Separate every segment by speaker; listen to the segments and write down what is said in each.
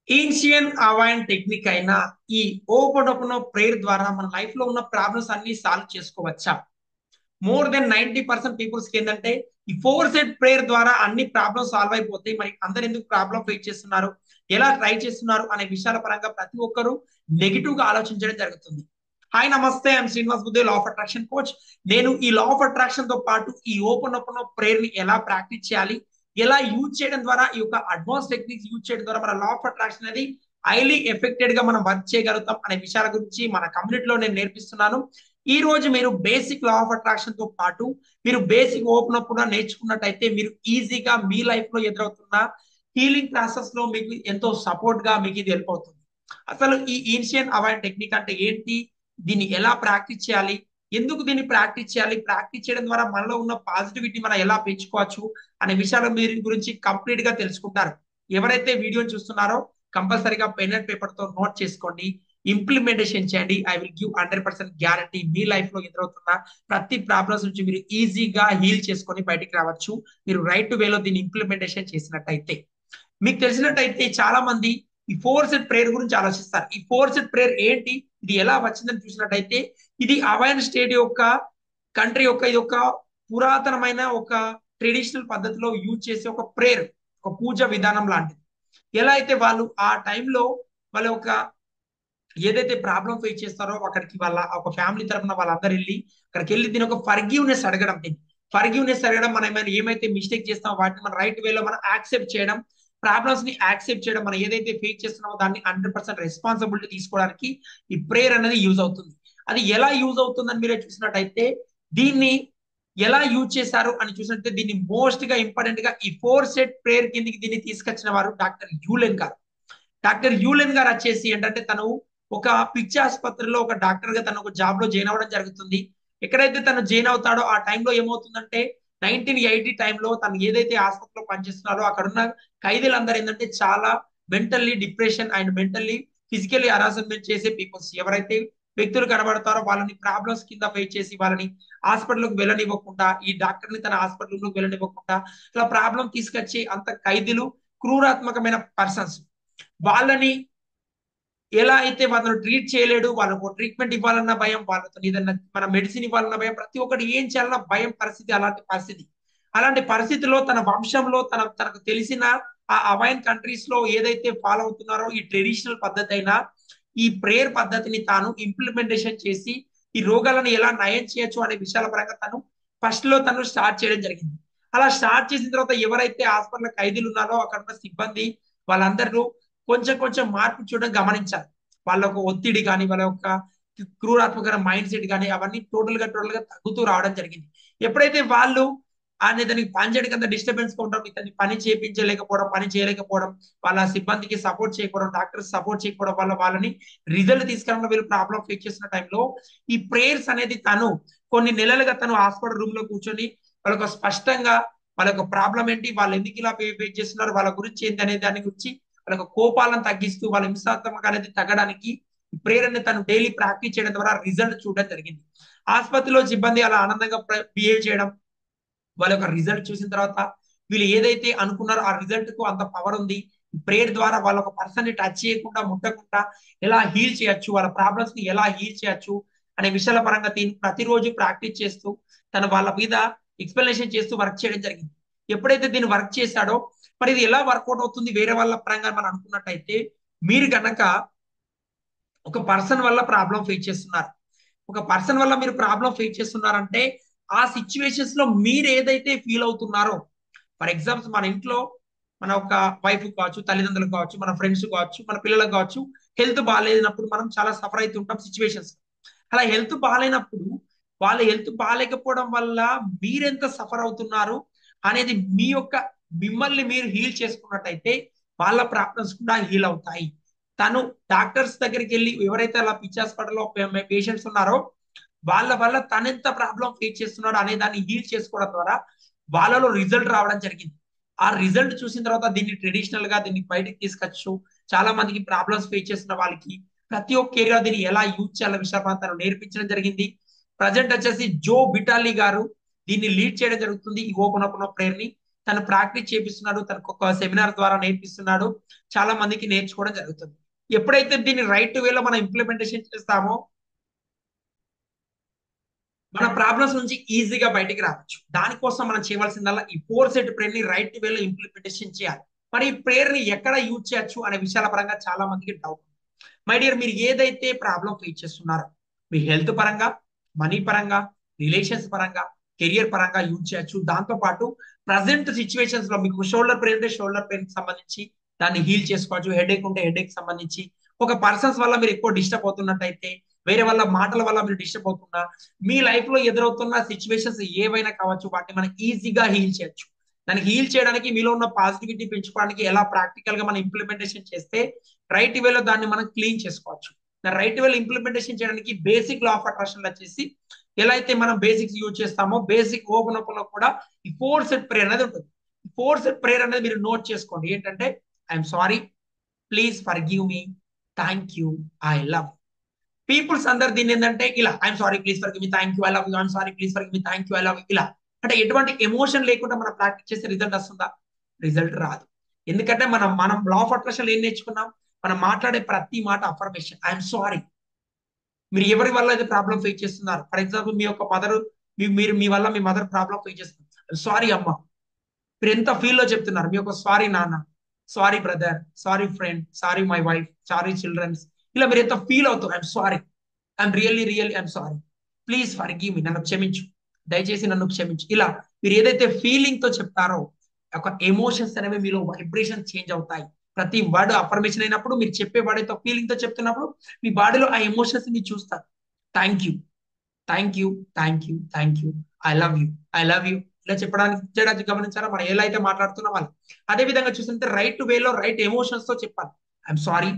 Speaker 1: Ancient అవాయిన్ technique అయిన ఈ open prayer ద్వారా మన లైఫ్ లో ఉన్న ప్రాబ్లమ్స్ అన్ని సాల్వ్ చేసుకోవచ్చా? మోర్ దెన్ 90% పీపుల్స్ కి ఏంటంటే ఈ ఫోర్ సెట్ ప్రేయర్ ద్వారా అన్ని ప్రాబ్లమ్స్ సాల్వ్ అయిపోతాయి. మరి అందరు ఎందుకు ప్రాబ్లం ఫేస్ చేస్తున్నారు, ఎలా ట్రై చేస్తున్నారు అనే విషయాల పరంగా ప్రతి ఒక్కరు నెగిటివ్ గా ఆలోచించడం జరుగుతుంది. హాయ్ నమస్తే, ఐఎమ్ శ్రీనివాస్ బుద్ధే, లా ఆఫ్ అట్రాక్షన్ కోచ్. నేను ఈ లా ఆఫ్ అట్రాక్షన్ తో పాటు ఈ ఓపెన్ ప్రేయర్ ని ఎలా ప్రాక్టీస్ చేయాలి, ఎలా యూజ్ చేయడం ద్వారా, ఈ యొక్క అడ్వాన్స్ టెక్నిక్స్ యూజ్ చేయడం ద్వారా మన లా ఆఫ్ అట్రాక్షన్ అనేది హైలీ ఎఫెక్టెడ్ గా మనం వర్క్ చేయగలుగుతాం అనే విషయాల గురించి మన కమ్యూనిటీలో నేను నేర్పిస్తున్నాను. ఈ రోజు మీరు బేసిక్ లా ఆఫ్ అట్రాక్షన్ తో పాటు మీరు బేసిక్ ఓపెన్ అప్ కూడా నేర్చుకున్నట్టయితే మీరు ఈజీగా మీ లైఫ్ లో ఎదురవుతున్న హీలింగ్ ప్రాసెస్ లో మీకు ఎంతో సపోర్ట్ గా మీకు ఇది హెల్ప్ అవుతుంది. అసలు ఈ ఏన్షియన్ అవాయిన్ టెక్నిక్ అంటే ఏంటి, దీన్ని ఎలా ప్రాక్టీస్ చేయాలి, ఎందుకు దీన్ని ప్రాక్టీస్ చేయాలి, ప్రాక్టీస్ చేయడం ద్వారా మనలో ఉన్న పాజిటివిటీ మనం ఎలా పెంచుకోవచ్చు అనే విషయాల మీరు గురించి కంప్లీట్ గా తెలుసుకుంటారు. ఎవరైతే వీడియోని చూస్తున్నారో కంపల్సరీగా పెన్ అండ్ పేపర్ తో నోట్ చేసుకోండి, ఇంప్లిమెంటేషన్ చేయండి. I will give 100% guarantee me life లో ఎదురవుతున్న ప్రతి ప్రాబ్లమ్స్ నుంచి మీరు ఈజీగా హీల్ చేసుకొని బయటికి రావచ్చు, మీరు రైట్ వేలో దీన్ని ఇంప్లిమెంటేషన్ చేసినట్టయితే. మీకు తెలిసినట్టయితే చాలా మంది ఈ ఫోర్ సెట్ ప్రేయర్ గురించి ఆలోచిస్తారు. ఈ ఫోర్ సెట్ ప్రేయర్ ఏంటి, ఇది ఎలా వచ్చిందని చూసినట్టయితే ఇది అవాయన్ స్టేట్ యొక్క కంట్రీ యొక్క ఇది ఒక పురాతనమైన ఒక ట్రెడిషనల్ పద్ధతిలో యూజ్ చేసే ఒక ప్రేయర్, ఒక పూజ విధానం లాంటిది. ఎలా అయితే వాళ్ళు ఆ టైంలో వాళ్ళ ఒక ఏదైతే ప్రాబ్లం ఫేస్ చేస్తారో అక్కడికి వాళ్ళ ఒక ఫ్యామిలీ తరఫున వాళ్ళందరూ వెళ్ళి అక్కడికి వెళ్ళి దీని ఒక ఫర్గివ్నెస్ అడగడం, దీన్ని ఫర్గివ్నెస్ అడగడం, మనం ఏమైతే మిస్టేక్ చేస్తామో వాటిని మన రైట్ వేలో మనం యాక్సెప్ట్ చేయడం, ప్రాబ్లమ్స్ ని యాక్సెప్ట్ చేయడం, మనం ఏదైతే ఫేస్ చేస్తున్నామో దాన్ని 100% రెస్పాన్సిబిలిటీ తీసుకోవడానికి ఈ ప్రేయర్ అనేది యూజ్ అవుతుంది. అది ఎలా యూజ్ అవుతుందని మీరే చూసినట్టయితే దీన్ని ఎలా యూజ్ చేశారు అని చూసినట్టే దీన్ని మోస్ట్ గా ఇంపార్టెంట్ గా ఈ ఫోర్ సెట్ ప్రేయర్ కిందికి దీన్ని తీసుకొచ్చిన వారు డాక్టర్ యూలెన్ గారు. డాక్టర్ యూలెన్ గారు వచ్చేసి ఏంటంటే తను ఒక పిచ్చి ఆసుపత్రిలో ఒక డాక్టర్ గా తను ఒక జాబ్ లో జాయిన్ అవ్వడం జరుగుతుంది. ఎక్కడైతే తను జాయిన్ అవుతాడో ఆ టైంలో ఏమవుతుందంటే 1980 టైంలో తను ఏదైతే ఆసుపత్రిలో పనిచేస్తున్నారో అక్కడ ఉన్న ఖైదీలందరూ ఏంటంటే చాలా mentally depression and mentally physically harassment చేసే పీపుల్స్, ఎవరైతే వ్యక్తులు కనబడతారో వాళ్ళని ప్రాబ్లమ్స్ కింద ఫేస్ చేసి వాళ్ళని హాస్పిటల్కి వెళ్ళనివ్వకుండా, ఈ డాక్టర్ ని తన హాస్పిటల్కి వెళ్ళనివ్వకుండా ఇలా ప్రాబ్లం తీసుకొచ్చి అంత ఖైదీలు క్రూరాత్మకమైన పర్సన్స్, వాళ్ళని ఎలా అయితే వాళ్ళని ట్రీట్ చేయలేడు, వాళ్ళకు ట్రీట్మెంట్ ఇవ్వాలన్న భయం, వాళ్ళతో ఏదన్నా మన మెడిసిన్ ఇవ్వాలన్న భయం, ప్రతి ఒక్కటి ఏం చేయాలన్న భయం పరిస్థితి, అలాంటి పరిస్థితిలో తన వంశంలో తనకు తెలిసిన ఆ అవైన్ కంట్రీస్ లో ఏదైతే ఫాలో అవుతున్నారో ఈ ట్రెడిషనల్ పద్ధతి అయినా ఈ ప్రేయర్ పద్ధతిని తాను ఇంప్లిమెంటేషన్ చేసి ఈ రోగాలను ఎలా నయం చేయొచ్చు అనే విషయాల పరంగా తను ఫస్ట్ లో తను స్టార్ట్ చేయడం జరిగింది. అలా స్టార్ట్ చేసిన తర్వాత ఎవరైతే హాస్పిటల్ ఖైదీలు ఉన్నారో అక్కడ ఉన్న సిబ్బంది వాళ్ళందరూ కొంచెం కొంచెం మార్పు చూడడం గమనించాలి. వాళ్ళ ఒక ఒత్తిడి కానీ, వాళ్ళ యొక్క క్రూరాత్మక మైండ్ సెట్ కానీ అవన్నీ టోటల్ గా తగ్గుతూ రావడం జరిగింది. ఎప్పుడైతే వాళ్ళు ఆయన దానికి పని చేయడానికి అంత డిస్టర్బెన్స్ గా ఉండడం, ఇతన్ని పని చేయించలేకపోవడం, పని చేయలేకపోవడం, వాళ్ళ సిబ్బందికి సపోర్ట్ చేయకపోవడం, డాక్టర్స్ సపోర్ట్ చేయకపోవడం వల్ల వాళ్ళని రిజల్ట్ తీసుకురావడంలో వీళ్ళు ప్రాబ్లం ఫేస్ చేస్తున్న టైంలో ఈ ప్రేయర్స్ అనేది తను కొన్ని నెలలుగా తను హాస్పిటల్ రూమ్ లో కూర్చొని వాళ్ళకు స్పష్టంగా వాళ్ళ యొక్క ప్రాబ్లం ఏంటి, వాళ్ళు ఎందుకు ఇలా ఫేస్ చేస్తున్నారు, వాళ్ళ గురించి ఏంటి అనే దాని గురించి వాళ్ళ కోపాలను తగ్గిస్తూ వాళ్ళ హింసాత్మక అనేది తగ్గడానికి ప్రేయర్ అనేది తను డైలీ ప్రాక్టీస్ చేయడం ద్వారా రిజల్ట్ చూడడం జరిగింది. ఆసుపత్రిలో సిబ్బంది అలా ఆనందంగా బిహేవ్ చేయడం, వాళ్ళ యొక్క రిజల్ట్ చూసిన తర్వాత వీళ్ళు ఏదైతే అనుకున్నారో ఆ రిజల్ట్ కు అంత పవర్ ఉంది. ప్రేయర్ ద్వారా వాళ్ళ ఒక పర్సన్ ని టచ్ చేయకుండా ముట్టకుండా ఎలా హీల్ చేయొచ్చు, వాళ్ళ ప్రాబ్లమ్స్ ని ఎలా హీల్ చేయొచ్చు అనే విషయాల పరంగా ప్రతిరోజు ప్రాక్టీస్ చేస్తూ తను వాళ్ళ మీద ఎక్స్ప్లెనేషన్ చేస్తూ వర్క్ చేయడం జరిగింది. ఎప్పుడైతే దీన్ని వర్క్ చేశాడో మరి ఇది ఎలా వర్కౌట్ అవుతుంది వేరే వాళ్ళ పరంగా మనం అనుకున్నట్టయితే, మీరు కనుక ఒక పర్సన్ వల్ల ప్రాబ్లం ఫేస్ చేస్తున్నారు, ఒక పర్సన్ వల్ల మీరు ప్రాబ్లం ఫేస్ చేస్తున్నారంటే ఆ సిచ్యువేషన్స్ లో మీరు ఏదైతే ఫీల్ అవుతున్నారో, ఫర్ ఎగ్జాంపుల్ మన ఇంట్లో మన ఒక వైఫ్ కావచ్చు, తల్లిదండ్రులు కావచ్చు, మన ఫ్రెండ్స్ కావచ్చు, మన పిల్లలకు కావచ్చు, హెల్త్ బాగాలేనప్పుడు మనం చాలా సఫర్ అవుతుంటాం సిచ్యువేషన్స్. అలా హెల్త్ బాగాలేనప్పుడు వాళ్ళ హెల్త్ బాగాలేకపోవడం వల్ల మీరెంత సఫర్ అవుతున్నారు అనేది మీ యొక్క మిమ్మల్ని మీరు హీల్ చేసుకున్నట్టయితే వాళ్ళ ప్రాబ్లమ్స్ కూడా హీల్ అవుతాయి. తను డాక్టర్స్ దగ్గరికి వెళ్ళి ఎవరైతే అలా పిచ్చి హాస్పిటల్లో పేషెంట్స్ ఉన్నారో వాళ్ళ వల్ల తనెంత ప్రాబ్లం ఫేస్ చేస్తున్నాడు అనే దాన్ని హీల్ చేసుకోవడం ద్వారా వాళ్ళలో రిజల్ట్ రావడం జరిగింది. ఆ రిజల్ట్ చూసిన తర్వాత దీన్ని ట్రెడిషనల్ గా దీన్ని బయటకు తీసుకొచ్చు, చాలా మందికి ప్రాబ్లమ్స్ ఫేస్ చేస్తున్న వాళ్ళకి ప్రతి ఒక్క ఏరియా దీన్ని ఎలా యూజ్ చేయాల విషయం తను నేర్పించడం జరిగింది. ప్రజెంట్ వచ్చేసి జో బిటాలి గారు దీన్ని లీడ్ చేయడం జరుగుతుంది ఈ ఓపెన్ ప్రేయర్ ని. తను ప్రాక్టీస్ చేపిస్తున్నాడు, తనకు ఒక సెమినార్ ద్వారా నేర్పిస్తున్నాడు, చాలా మందికి నేర్చుకోవడం జరుగుతుంది. ఎప్పుడైతే దీన్ని రైట్ వేలో మనం ఇంప్లిమెంటేషన్ చేస్తామో మన ప్రాబ్లమ్స్ నుంచి ఈజీగా బయటికి రావచ్చు. దానికోసం మనం చేయవలసిందల్లా ఈ 4 సెట్ ప్రేయర్ ని రైట్ వేలో ఇంప్లిమెంటేషన్ చేయాలి. మరి ఈ ప్రేయర్ ని ఎక్కడ యూజ్ చేయొచ్చు అనే విషయాల పరంగా చాలా మందికి డౌట్. మై డియర్, మీరు ఏదైతే ప్రాబ్లం ఫేస్ చేస్తున్నారో మీ హెల్త్ పరంగా, మనీ పరంగా, రిలేషన్స్ పరంగా, కెరియర్ పరంగా యూజ్ చేయొచ్చు. దాంతో పాటు ప్రజెంట్ సిచ్యువేషన్స్ లో మీకు షోల్డర్ పెయిన్ ఉంటే షోల్డర్ పెయిన్ సంబంధించి దాన్ని హీల్ చేసుకోవచ్చు. హెడేక్ ఉంటే హెడేక్ సంబంధించి, ఒక పర్సన్స్ వల్ల మీరు ఎక్కువ డిస్టర్బ్ అవుతున్నట్టయితే, వేరే వాళ్ళ మాటల వల్ల మీరు డిస్టర్బ్ అవుతున్నా, మీ లైఫ్ లో ఎదురవుతున్న సిచ్యువేషన్స్ ఏవైనా కావచ్చు, వాటిని మనం ఈజీగా హీల్ చేయొచ్చు. దాన్ని హీల్ చేయడానికి, మీలో ఉన్న పాజిటివిటీ పెంచుకోవడానికి ఎలా ప్రాక్టికల్ గా మనం ఇంప్లిమెంటేషన్ చేస్తే రైట్ వేలో దాన్ని మనం క్లీన్ చేసుకోవచ్చు. రైట్ వేలో ఇంప్లిమెంటేషన్ చేయడానికి బేసిక్ లా ఆఫ్ అట్రాక్షన్ వచ్చేసి ఎలా అయితే మనం బేసిక్స్ యూజ్ చేస్తామో, బేసిక్ ఓపెన్ ఓపెన్ లో కూడా ఈ 4 సెట్ ప్రేయర్ అనేది ఉంటుంది. 4 సెట్ ప్రేయర్ అనేది మీరు నోట్ చేసుకోండి. ఏంటంటే, I'm sorry, please forgive me, thank you, I love. Peoples అందరు దీన్ని ఏంటంటే ఇలా, I'm sorry, please forgive me, thank you, I love you, I'm sorry, please forgive me, thank you, I love you, ఇలా. అంటే ఎటువంటి emotion లేకుండా మనం practice చేస్తే రిజల్ట్ వస్తుందా? రిజల్ట్ రాదు. ఎందుకంటే మనం మనం లా ఆఫ్ అట్రాక్షన్ ఏం నేర్చుకున్నాం? మనం మాట్లాడే ప్రతి మాట అఫర్మేషన్. I'm sorry. మీరు ఎవరి వల్ల అయితే ప్రాబ్లం ఫేస్ చేస్తున్నారు, ఫర్ ఎగ్జాంపుల్ మీ యొక్క మదర్, మీరు మీ వల్ల మీ మదర్ ప్రాబ్లం ఫేస్ చేస్తున్నారు, సారీ అమ్మ. మీరు ఎంత ఫీల్ లో చెప్తున్నారు? మీ యొక్క సారీ నాన్న, sorry brother, sorry friend, sorry my wife, sorry childrens, ఇలా మీరు ఎంత ఫీల్ అవుతారు? I'm sorry, I'm really really I'm sorry, please forgive me, నన్ను క్షమించు, దయచేసి నన్ను క్షమించు. ఇలా మీరు ఏదైతే ఫీలింగ్ తో చెప్తారో ఒక ఎమోషన్స్ అనేవి మీలో వైబ్రేషన్ చేంజ్ అవుతాయి. ప్రతి వర్డ్ అఫర్మేషన్ అయినప్పుడు, మీరు చెప్పే వర్డ్ అయితే ఫీలింగ్ తో చెప్తున్నప్పుడు మీ బాడీలో ఆ ఎమోషన్స్ మీరు చూస్తారు. Thank you, thank you, thank you, thank you, I love you, I love you, ఇలా చేయడానికి గమనించారా? మనం ఎలా అయితే మాట్లాడుతున్నా వాళ్ళు అదే విధంగా చూస్తుంటే రైట్ వేలో రైట్ ఎమోషన్స్ తో చెప్పాలి. I'm sorry,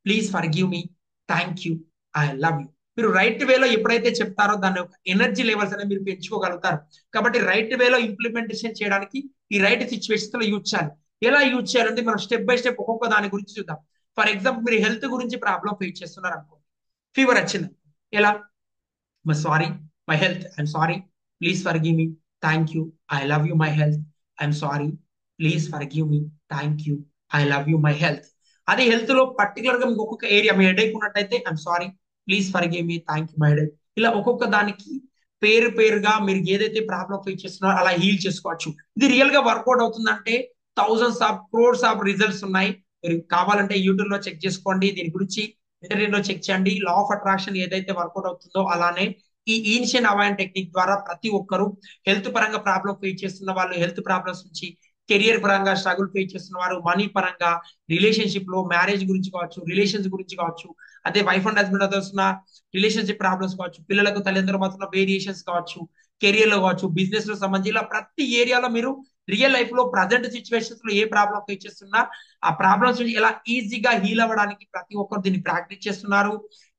Speaker 1: please forgive me, thank you, I love you. మీరు రైట్ వేలో ఎప్పుడైతే చెప్తారో దాని యొక్క ఎనర్జీ లెవెల్స్ అనేవి మీరు పెంచుకోగలుగుతారు. కాబట్టి రైట్ వేలో ఇంప్లిమెంటేషన్ చేయడానికి ఈ రైట్ సిచ్యువేషన్స్ లో యూజ్ చేయాలి. ఎలా యూజ్ చేయాలంటే మనం స్టెప్ బై స్టెప్ ఒక్కొక్క దాని గురించి చూద్దాం. ఫర్ ఎగ్జాంపుల్, మీరు హెల్త్ గురించి ప్రాబ్లం ఫేస్ చేస్తున్నారు అనుకో, ఫీవర్ వచ్చింది, ఎలా? Sorry, my health, I'm sorry, please forgive me, thank you, I love you, my health, I'm sorry, please forgive me, thank you, I love you, my health. అదే health లో particular గా మీకు ఒక్కొక్క area మీ headache ఉన్నట్టయితే I'm sorry, please forgive me, thank you, my headache. ఇలా ఒక్కొక్క దానికి పేరుగా మీరు ఏదైతే ప్రాబ్లం ఫేస్ చేస్తున్నారో అలా హీల్ చేసుకోవచ్చు. ఇది రియల్ గా వర్కౌట్ అవుతుందంటే thousands of crores of results ఉన్నాయి. మీరు కావాలంటే యూట్యూబ్ లో చెక్ చేసుకోండి, దీని గురించి ఇంటర్నెట్ లో చెక్ చేయండి. లా ఆఫ్ అట్రాక్షన్ ఏదైతే వర్కౌట్ అవుతుందో అలానే ఈ ఈన్షియన్ అవాయిన్ టెక్నిక్ ద్వారా ప్రతి ఒక్కరు హెల్త్ పరంగా ప్రాబ్లం ఫేస్ చేస్తున్న వాళ్ళు హెల్త్ ప్రాబ్లమ్స్ నుంచి, కెరియర్ పరంగా స్ట్రగుల్ ఫేస్ చేస్తున్న వారు మనీ పరంగా, రిలేషన్షిప్ లో మ్యారేజ్ గురించి కావచ్చు, రిలేషన్స్ గురించి కావచ్చు, అదే వైఫ్ అండ్ హస్బెండ్ వస్తున్న రిలేషన్షిప్ ప్రాబ్లమ్స్ కావచ్చు, పిల్లలకు తల్లిదండ్రుల మధ్య వేరియేషన్స్ కావచ్చు, కెరియర్ లో కావచ్చు, బిజినెస్ లో సంబంధించి, ఇలా ప్రతి ఏరియాలో మీరు రియల్ లైఫ్ లో ప్రజెంట్ సిచ్యువేషన్స్ లో ఏ ప్రాబ్లం ఫేస్ చేస్తున్నా ఆ ప్రాబ్లమ్స్ నుంచి ఎలా ఈజీగా హీల్ అవ్వడానికి ప్రతి ఒక్కరు దీన్ని ప్రాక్టీస్ చేస్తున్నారు,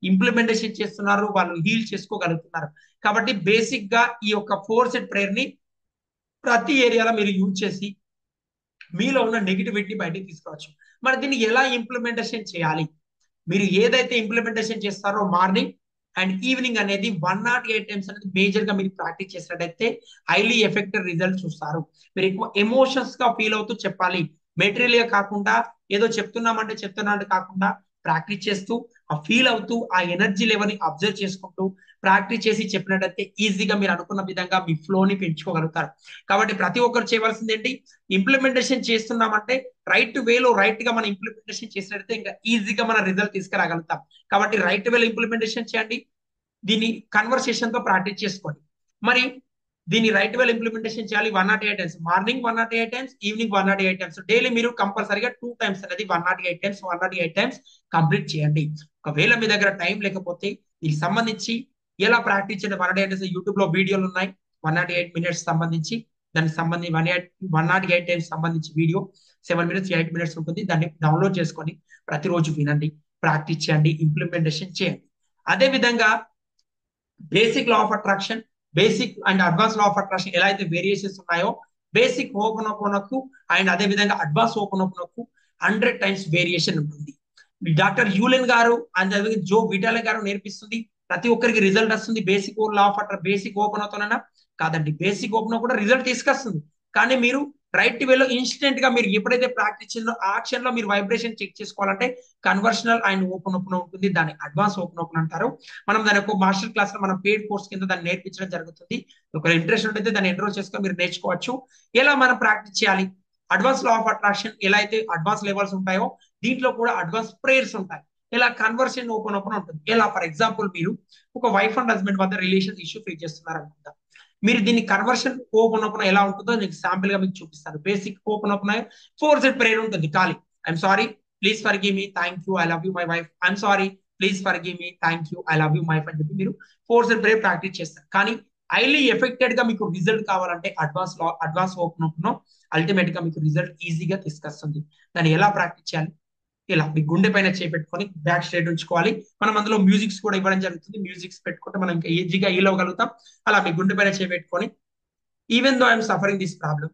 Speaker 1: ఇంప్లిమెంటేషన్ చేస్తున్నారు, వాళ్ళు హీల్ చేసుకోగలుగుతున్నారు. కాబట్టి బేసిక్ గా ఈ యొక్క 4 సెట్ ప్రేయర్ ని ప్రతి ఏరియాలో మీరు యూజ్ చేసి మీలో ఉన్న నెగిటివిటీ బయటకు తీసుకోవచ్చు. మరి దీన్ని ఎలా ఇంప్లిమెంటేషన్ చేయాలి? మీరు ఏదైతే ఇంప్లిమెంటేషన్ చేస్తారో మార్నింగ్ అండ్ ఈవినింగ్ అనేది 108 టైమ్స్ అనేది మేజర్ గా మీరు ప్రాక్టీస్ చేసినట్టయితే హైలీ ఎఫెక్టివ్ రిజల్ట్ చూస్తారు. మీరు ఎక్కువ ఎమోషన్స్ గా ఫీల్ అవుతూ చెప్పాలి. మెటీరియల్ గా కాకుండా ఏదో చెప్తున్నామంటే చెప్తున్నట్టు కాకుండా ప్రాక్టీస్ చేస్తూ ఆ ఫీల్ అవుతూ ఆ ఎనర్జీ లెవెల్ ని అబ్జర్వ్ చేసుకుంటూ ప్రాక్టీస్ చేసి చెప్పినట్టయితే ఈజీగా మీరు అనుకున్న విధంగా మీ ఫ్లోని పెంచుకోగలుగుతారు. కాబట్టి ప్రతి ఒక్కరు చేయవలసింది ఏంటి? ఇంప్లిమెంటేషన్ చేస్తున్నామంటే రైట్ వేలో రైట్ గా మనం ఇంప్లిమెంటేషన్ చేసినట్టయితే ఇంకా ఈజీగా మన రిజల్ట్ తీసుకురాగలుగుతాం. కాబట్టి రైట్ వేలో ఇంప్లిమెంటేషన్ చేయండి. దీన్ని కన్వర్సేషన్ తో ప్రాక్టీస్ చేసుకోండి. మరి దీన్ని రైట్ వేలో ఇంప్లిమెంటేషన్ చేయాలి 108 times, morning 108 times, evening 108 times. Daily మీరు కంపల్సరీగా 2 టైమ్స్ అనేది 108 టైమ్స్ 108 టైమ్స్ కంప్లీట్ చేయండి. ఒకవేళ మీ దగ్గర టైం లేకపోతే దీనికి సంబంధించి ఎలా ప్రాక్టీస్ చేయండి 108 టైమ్స్ యూట్యూబ్ లో వీడియోలు ఉన్నాయి. 108 మినిట్స్ సంబంధించి దానికి సంబంధించి 108 టైమ్స్ సంబంధించి వీడియో 7 మినిట్స్ 8 మినిట్స్ ఉంటుంది. దాన్ని డౌన్లోడ్ చేసుకొని ప్రతిరోజు వినండి, ప్రాక్టీస్ చేయండి, ఇంప్లిమెంటేషన్ చేయండి. అదే విధంగా basic law of attraction, basic and advance law of attraction ఎలా అయితే వేరియేషన్స్ ఉన్నాయో, బేసిక్ ఓపెనోపోనకు అండ్ అదే విధంగా అడ్వాన్స్ ఓపెనోపోనకు 100 టైమ్స్ వేరియేషన్ ఉంటుంది. డాక్టర్ యూలెన్ గారు అండ్ జో విటాలే గారు నేర్పిస్తుంది. ప్రతి ఒక్కరికి రిజల్ట్ వస్తుంది. Basic law of attraction basic open అవుతానన్నా కాదండి, బేసిక్ ఓపెన్ కూడా రిజల్ట్ తీసుకొస్తుంది. కానీ మీరు రైట్ వేలో ఇన్స్టెంట్ గా మీరు ఎప్పుడైతే ప్రాక్టీస్ చేసినో ఆ క్షణంలో మీరు వైబ్రేషన్ చెక్ చేసుకోవాలంటే కన్వర్షనల్ అండ్ ఓపెన్ ఓపెన్ ఉంటుంది, దాన్ని అడ్వాన్స్ ఓపెన్ ఓపెన్ అంటారు. మనం దాని ఒక మాస్టర్ క్లాస్ లో మనం పెయిడ్ కోర్స్ కింద దాన్ని నేర్పించడం జరుగుతుంది. ఒక ఇంట్రెస్ట్ ఉంటే దాన్ని ఎన్రోల్ చేసుకొని మీరు నేర్చుకోవచ్చు. ఎలా మనం ప్రాక్టీస్ చేయాలి, అడ్వాన్స్ లా ఆఫ్ అట్రాక్షన్ ఎలా అయితే అడ్వాన్స్ లెవెల్స్ ఉంటాయో దీంట్లో కూడా అడ్వాన్స్ ప్రేయర్స్ ఉంటాయి. ఇలా కన్వర్షన్ ఓపెన్ ఓపెన్ ఉంటుంది. ఎలా ఫర్ ఎగ్జాంపుల్ మీరు ఒక వైఫ్ అండ్ హస్బెండ్ మధ్య రిలేషన్ ఇష్యూ ఫేస్ చేస్తున్నారు అనుకుంటా, మీరు దీన్ని కన్వర్షన్ ఓపెన్ ఓపెన్ ఎలా ఉంటుందో నేను శాంపుల్ గా మీకు చూపిస్తాను. Basic open open 4 set prayer ఉంటుంది. ఖాళీ I'm sorry, please forgive me, thank you, I love you my wife, I'm sorry, please forgive me, thank you, I love you my wife అని చెప్పి మీరు 4 set prayer practice చేస్తారు. కానీ highly affected గా మీకు result కావాలంటే advance open open ultimate గా మీకు రిజల్ట్ ఈజీగా తీసుకొస్తుంది. దాన్ని ఎలా ప్రాక్టీస్ చేయాలి, ఇలా మీ గుండె పైన చేపెట్టుకొని బ్యాక్ స్ట్రైట్ ఉంచుకోవాలి. మనం అందులో మ్యూజిక్స్ కూడా ఇవ్వడం జరుగుతుంది. మ్యూజిక్స్ పెట్టుకుంటే మనం ఇంకా ఈజీగా హీల్ అవ్వగలుగుతాం. అలా మీ గుండె పైన చేపెట్టుకొని even though I'm suffering this problem,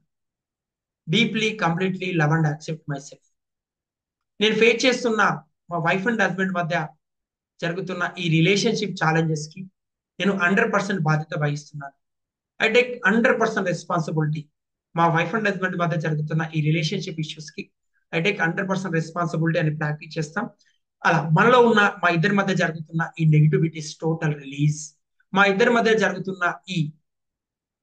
Speaker 1: deeply completely love and accept my self. నేను ఫేస్ చేస్తున్న మా వైఫ్ అండ్ హస్బెండ్ మధ్య జరుగుతున్న ఈ రిలేషన్షిప్ ఛాలెంజెస్ కి నేను 100% బాధ్యత వహిస్తున్నాను. I take 100% responsibility. మా వైఫ్ అండ్ హస్బెండ్ మధ్య జరుగుతున్న ఈ రిలేషన్షిప్ ఇష్యూస్ కి ఐ టేక్ 100% రెస్పాన్సిబిలిటీ అని ప్రాక్టీస్ చేస్తాం. అలా మనలో ఉన్న మా ఇద్దరి మధ్య జరుగుతున్న ఈ నెగిటివిటీస్ టోటల్ రిలీజ్, మా ఇద్దరి మధ్య జరుగుతున్న ఈ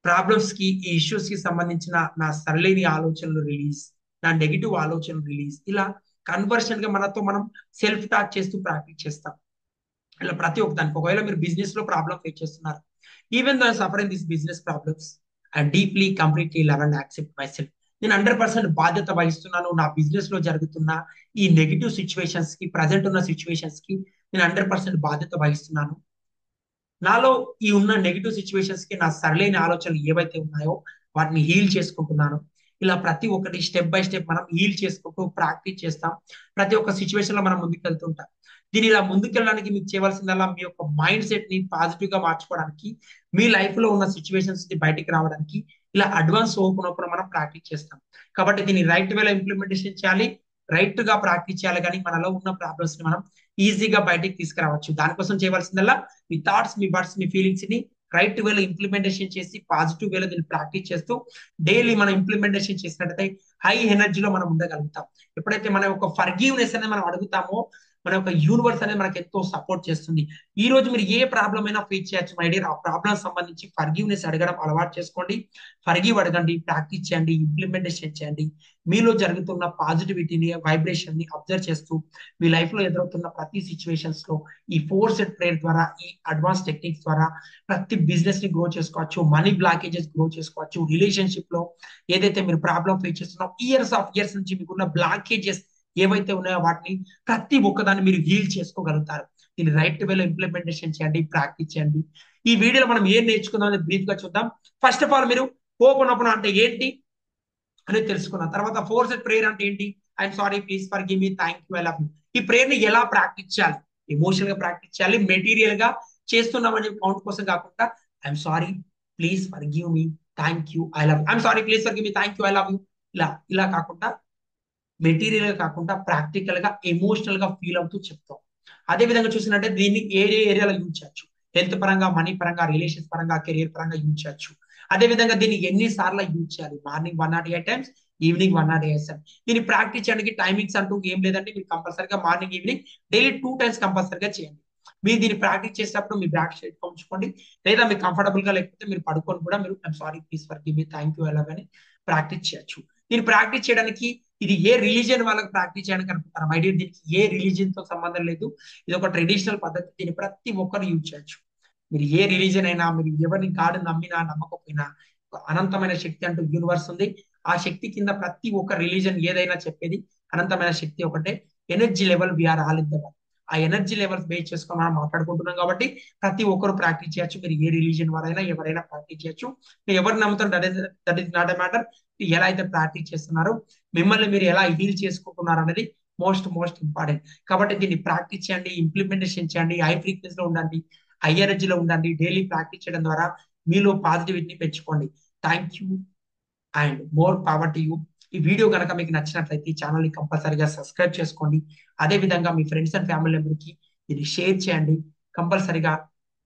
Speaker 1: ప్రాబ్లమ్స్ కి ఈ ఇష్యూస్ కి సంబంధించిన నా సరళిని ఆలోచనలు రిలీజ్, నా నెగిటివ్ ఆలోచనలు రిలీజ్, ఇలా కన్వర్షన్ గా మనతో మనం సెల్ఫ్ టాక్ చేస్తూ ప్రాక్టీస్ చేస్తాం. ఇలా ప్రతి ఒక్క దానికి ఒకవేళ మీరు బిజినెస్ లో ప్రాబ్లమ్ ఫేస్ చేస్తున్నారు, even though suffering this business problems and deeply completely love and accept my self. నేను 100% బాధ్యత వహిస్తున్నాను. నా బిజినెస్ లో జరుగుతున్న ఈ నెగిటివ్ సిచ్యువేషన్స్ కి, ప్రజెంట్ ఉన్న సిచ్యువేషన్స్ కి నేను 100% బాధ్యత వహిస్తున్నాను. నాలో ఈ ఉన్న నెగిటివ్ సిచ్యువేషన్స్ కి నా సరైన ఆలోచనలు ఏవైతే ఉన్నాయో వాటిని హీల్ చేసుకుంటున్నాను. ఇలా ప్రతి ఒక్కటి స్టెప్ బై స్టెప్ మనం హీల్ చేసుకుంటూ ప్రాక్టీస్ చేస్తాం. ప్రతి ఒక్క సిచ్యువేషన్ లో మనం ముందుకు వెళ్తుంటాం. దీని ఇలా ముందుకెళ్ళడానికి మీకు చేయవలసిందల్లా మీ యొక్క మైండ్ సెట్ ని పాజిటివ్ గా మార్చుకోవడానికి, మీ లైఫ్ లో ఉన్న సిచ్యువేషన్స్ ని బయటికి రావడానికి ఇలా అడ్వాన్స్ ఓపెన్ ఓపెన్ మనం ప్రాక్టీస్ చేస్తాం. కాబట్టి దీన్ని రైట్ వేలో ఇంప్లిమెంటేషన్ చేయాలి, రైట్ గా ప్రాక్టీస్ చేయాలి. కానీ మనలో ఉన్న ప్రాబ్లమ్స్ ని మనం ఈజీగా బయటికి తీసుకురావచ్చు. దానికోసం చేయవలసిందల్లా మీ థాట్స్, మీ వర్డ్స్, మీ ఫీలింగ్స్ ని రైట్ వేలో ఇంప్లిమెంటేషన్ చేసి పాజిటివ్ వేలో దీన్ని ప్రాక్టీస్ చేస్తూ డైలీ మనం ఇంప్లిమెంటేషన్ చేసినట్టయితే హై ఎనర్జీలో మనం ఉండగలుగుతాం. ఎప్పుడైతే మన యొక్క ఫర్గివ్నెస్ అనేది మనం అడుగుతామో మన యొక్క యూనివర్స్ అనేది మనకు ఎంతో సపోర్ట్ చేస్తుంది. ఈ రోజు మీరు ఏ ప్రాబ్లం అయినా ఫేస్ చేయొచ్చు మై డియర్. ఆ ప్రాబ్లం సంబంధించి ఫర్గివ్నెస్ అడగడం అలవాటు చేసుకోండి. ఫర్గివ్ అడగండి, ప్రాక్టీస్ చేయండి, ఇంప్లిమెంటేషన్ చేయండి. మీలో జరుగుతున్న పాజిటివిటీని, వైబ్రేషన్ ని అబ్జర్వ్ చేస్తూ మీ లైఫ్ లో ఎదురవుతున్న ప్రతి సిచ్యువేషన్స్ లో ఈ 4 సెట్ ప్రేయర్ ద్వారా, ఈ అడ్వాన్స్ టెక్నిక్స్ ద్వారా ప్రతి బిజినెస్ ని గ్రో చేసుకోవచ్చు, మనీ బ్లాకేజెస్ గ్రో చేసుకోవచ్చు. రిలేషన్షిప్ లో ఏదైతే మీరు ప్రాబ్లం ఫేస్ చేస్తున్నారో ఇయర్స్ ఆఫ్ ఇయర్స్ నుంచి మీకున్న బ్లాకేజెస్ ఏవైతే ఉన్నాయో వాటిని ప్రతి ఒక్కదాన్ని మీరు హీల్ చేసుకోగలుగుతారు. దీన్ని రైట్ వేలో ఇంప్లిమెంటేషన్ చేయండి, ప్రాక్టీస్ చేయండి. ఈ వీడియోలో మనం ఏం నేర్చుకుందాం అనేది బ్రీఫ్ గా చూద్దాం. ఫస్ట్ ఆఫ్ ఆల్ మీరు ఓపెన్ ఓపెన్ అంటే ఏంటి అనేది తెలుసుకున్నాం. తర్వాత 4 సెట్ ప్రేయర్ అంటే ఏంటి, I'm sorry, please forgive me, thank you, I love you. ఈ ప్రేయర్ ని ఎలా ప్రాక్టీస్ చేయాలి, ఎమోషనల్ గా ప్రాక్టీస్ చేయాలి, మెటీరియల్ గా చేస్తున్నామని కౌంట్ కోసం కాకుండా I'm sorry, please forgive me, thank you, I love you, I'm sorry, please forgive me, thank you, I love you. ఇలా ఇలా కాకుండా మెటీరియల్ గా కాకుండా ప్రాక్టికల్ గా ఎమోషనల్ గా ఫీల్ అవుతూ చెప్తాం. అదే విధంగా చూసినట్టే దీన్ని ఏ ఏరియాలో యూజ్ చేయొచ్చు, హెల్త్ పరంగా, మనీ పరంగా, రిలేషన్స్ పరంగా, కెరియర్ పరంగా యూజ్ చేయొచ్చు. అదే విధంగా దీన్ని ఎన్ని సార్లు యూజ్ చేయాలి, మార్నింగ్ 108 టైమ్స్, ఈవినింగ్ 108 టైమ్స్. దీన్ని ప్రాక్టీస్ చేయడానికి టైమింగ్స్ అంటూ ఏం లేదండి. మీరు కంపల్సరీగా మార్నింగ్, ఈవినింగ్ డైలీ 2 టైమ్స్ కంపల్సరీగా చేయండి. మీరు దీన్ని ప్రాక్టీస్ చేసేటప్పుడు మీ బ్యాక్ స్ట్రైట్ గా ఉంచుకోండి, లేదా మీకు కంఫర్టబుల్ గా లేకపోతే మీరు పడుకొని కూడా మీరు I'm sorry, please forgive me, thank you, ఎలా అని ప్రాక్టీస్ చేయొచ్చు. దీన్ని ప్రాక్టీస్ చేయడానికి ఇది ఏ రిలీజియన్ వాళ్ళకి ప్రాక్టీస్ చేయడానికి అనుకుంటారు మై డియర్, దీనికి ఏ రిలీజియన్ తో సంబంధం లేదు. ఇది ఒక ట్రెడిషనల్ పద్ధతి. దీన్ని ప్రతి ఒక్కరు యూజ్ చేయొచ్చు. మీరు ఏ రిలీజన్ అయినా, మీరు ఎవరిని కాడు నమ్మినా నమ్మకపోయినా ఒక అనంతమైన శక్తి అంటూ యూనివర్స్ ఉంది. ఆ శక్తి కింద ప్రతి ఒక్క రిలీజన్ ఏదైనా చెప్పేది అనంతమైన శక్తి ఒకటే. Energy level we are all in the one. ఆ ఎనర్జీ లెవెల్స్ బేస్ చేసుకొని మనం మాట్లాడుకుంటున్నాం కాబట్టి ప్రతి ఒక్కరు ప్రాక్టీస్ చేయొచ్చు. మీరు ఏ రిలీజన్ వారైనా ఎవరైనా ప్రాక్టీస్ చేయొచ్చు. మీరు ఎవరు నమ్ముతారు that is not a matter. ఎలా అయితే ప్రాక్టీస్ చేస్తున్నారో మిమ్మల్ని మీరు ఎలా హీల్ చేసుకుంటున్నారు అనేది మోస్ట్ మోస్ట్ ఇంపార్టెంట్. కాబట్టి దీన్ని ప్రాక్టీస్ చేయండి, ఇంప్లిమెంటేషన్ చేయండి, హై ఫ్రీక్వెన్సీలో ఉండండి, హై ఎనర్జీలో ఉండండి. డైలీ ప్రాక్టీస్ చేయడం ద్వారా మీలో పాజిటివిటీని పెంచుకోండి. Thank you and more power to you. ఈ వీడియో కనుక మీకు నచ్చినట్లయితే ఈ ఛానల్ ని కంపల్సరీగా సబ్స్క్రైబ్ చేసుకోండి. అదే విధంగా మీ ఫ్రెండ్స్ అండ్ ఫ్యామిలీ మెంబర్కి ఇది షేర్ చేయండి. కంపల్సరీగా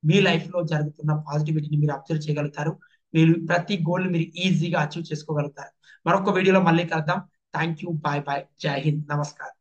Speaker 1: మీ లైఫ్ లో జరుగుతున్న పాజిటివిటీని మీరు అబ్జర్వ్ చేయగలుగుతారు. మీరు ప్రతి గోల్ మీరు ఈజీగా అచీవ్ చేసుకోగలుగుతారు. మరొక వీడియోలో మళ్ళీ కలుద్దాం. థ్యాంక్ యూ, బాయ్ బాయ్, జై హింద్, నమస్కారం.